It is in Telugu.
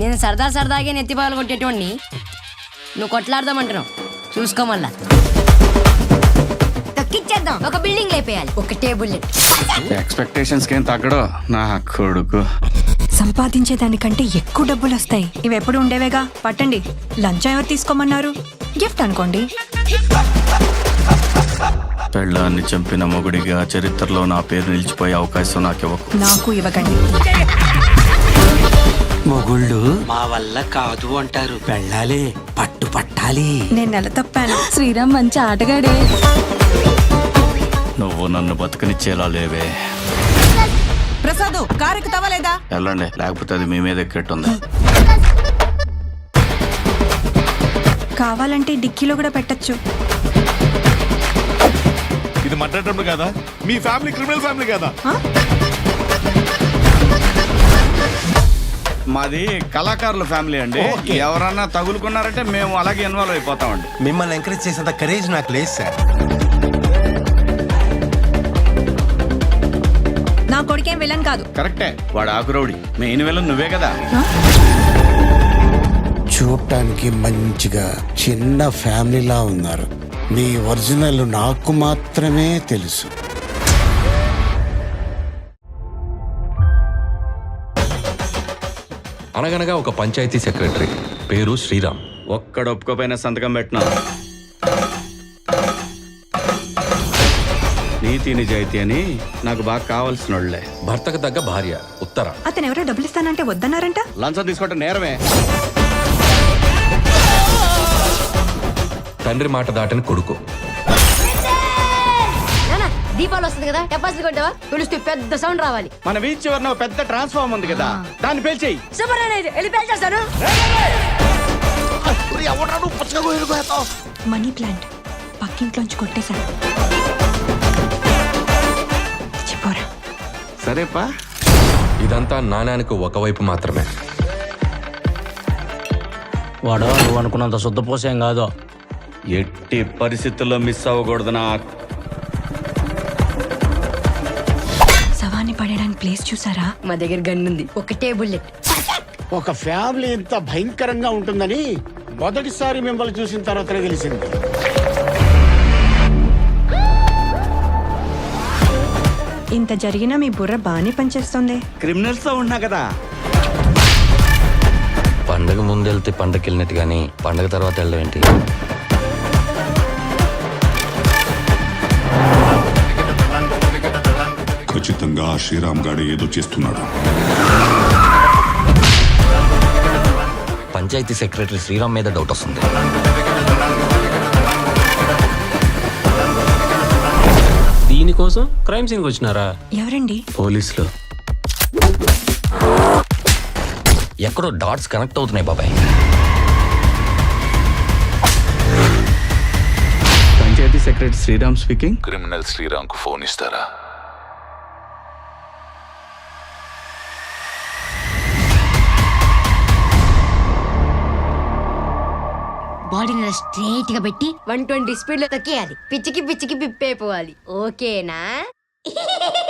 నేను సరదాగే నెత్తిపాలు కొట్టేటోడిని నువ్వు కొట్లాడదామంటున్నావు. చూసుకో మళ్ళా తొక్కిచ్చేద్దాం. ఒక బిల్డింగ్ లేపేయాలి. ఒకటే బుల్లెట్. ఎక్స్పెక్టేషన్స్ ఏం తగ్గడు నా కొడుకు. సంపాదించే దానికంటే ఎక్కువ డబ్బులు వస్తాయి. ఇవి ఎప్పుడు ఉండేవేగా. పట్టండి. లంచం ఎవరు తీసుకోమన్నారు? గిఫ్ట్ అనుకోండి. పెళ్ళాన్ని చంపిన మొగుడిగా చరిత్రలో నా పేరు నిలిచిపోయే అవకాశం నాకివ్వకు. నాకు ఇవ్వకండి. మొగుళ్ళు మా వల్ల కాదు అంటారు. వెళ్ళాలి, పట్టాలి. నేను నెల తప్పాను. శ్రీరామ్ మంచి ఆటగాడే. నువ్వు నన్ను బతకనిచ్చేలా లేవే. ప్రసాదు కారుకి తవ్వలేదా? వెళ్ళండి, లేకపోతే అది మీ మీద ఎక్కెట్టుంది. కావాలంటే డిక్కీలో కూడా పెట్టచ్చు. ఇది మర్డర్ కదా? మీ ఫ్యామిలీ క్రిమినల్ ఫ్యామిలీ కదా? మాది కళాకారుల ఫ్యామిలీ అండి. ఎవరన్నా తగులుకున్నారంటే మేము అలాగే ఇన్వాల్వ్ అయిపోతామండి. మిమ్మల్ని ఎంకరేజ్ చేసేంత కరేజ్ నాకు లేదు సార్. నా కొడుకేం విలన్ కాదు. కరెక్టే, వాడు ఆకురౌడి. మెయిన్ విలన్ నువ్వే కదా. చూడటానికి మంచిగా చిన్న ఫ్యామిలీలా ఉన్నారు. మీ ఒరిజినల్ నాకు మాత్రమే తెలుసు. అనగనగా ఒక పంచాయతీ సెక్రటరీ, పేరు శ్రీరామ్. ఒక్కడ ఒప్పుకోపోయిన సంతకం పెట్టినా. నీతి నిజాయితీ అని నాకు బాగా కావాల్సిన వాళ్ళే. భర్తకు తగ్గ భార్య ఉత్తర. అతను ఎవరో డబ్బులు ఇస్తానంటే వద్దన్నారంట. లంచం తీసుకోవటం నేరమే. తండ్రి మాట దాటని కొడుకు. దీపాలు వస్తుంది కదా, టపాసులు కొట్టావా? పిలుస్తూ పెద్ద సౌండ్ రావాలి. మన బీచ్ చివరన ఒక పెద్ద ట్రాన్స్ఫార్మ్ ఉంది కదా, దాన్ని పేల్చేయి. సూపర్ అనేది వెళ్ళి పేల్చేస్తాను. Money plant పక్కింట్లోంచి కొట్టేశాను. చెప్పోరా. సరేపా. ఇదంతా నాణ్యానికి ఒకవైపు మాత్రమే. వాడు నువ్వు అనుకున్నంత శుద్ధపోసేం కాదు. ఎట్టి పరిస్థితుల్లో మిస్ అవ్వకూడదు నా. శవాన్ని పడేయడానికి ప్లేస్ చూసారా? మా దగ్గర గన్ ఉంది. ఒకటే బుల్లెట్. ఒక ఫ్యామిలీ ఇంత భయంకరంగా ఉంటుందని మొదటిసారి మిమ్మల్ని చూసిన తర్వాతనే తెలిసింది. ఇంత జరిగినా మీ బుర్ర బాగానే పనిచేస్తుంది. క్రిమినల్స్ తో ఉన్నా కదా. పండగ ముందు వెళ్తే పండగకి వెళ్ళినట్టు కానీ పండగ తర్వాత వెళ్ళడం ఏంటి? ఖచ్చితంగా శ్రీరామ్ గాడు ఏదో చేస్తున్నాడు. పంచాయతీ సెక్రటరీ శ్రీరామ్ మీద డౌట్ వస్తుంది. దీనికోసం క్రైమ్ సీన్కి వచ్చినారా? ఎవరండి? పోలీసులు. ఎక్కడో డాట్స్ కనెక్ట్ అవుతున్నాయి బాబాయ్. Panchayati secretary Sriram speaking. Criminal Sriram కు ఫోన్ ఇస్తారా? బాడీని స్ట్రైట్ గా పెట్టి 120 స్పీడ్ లో తొక్కేయాలి. పిచ్చికి పిచ్చిపోవాలి. ఓకేనా?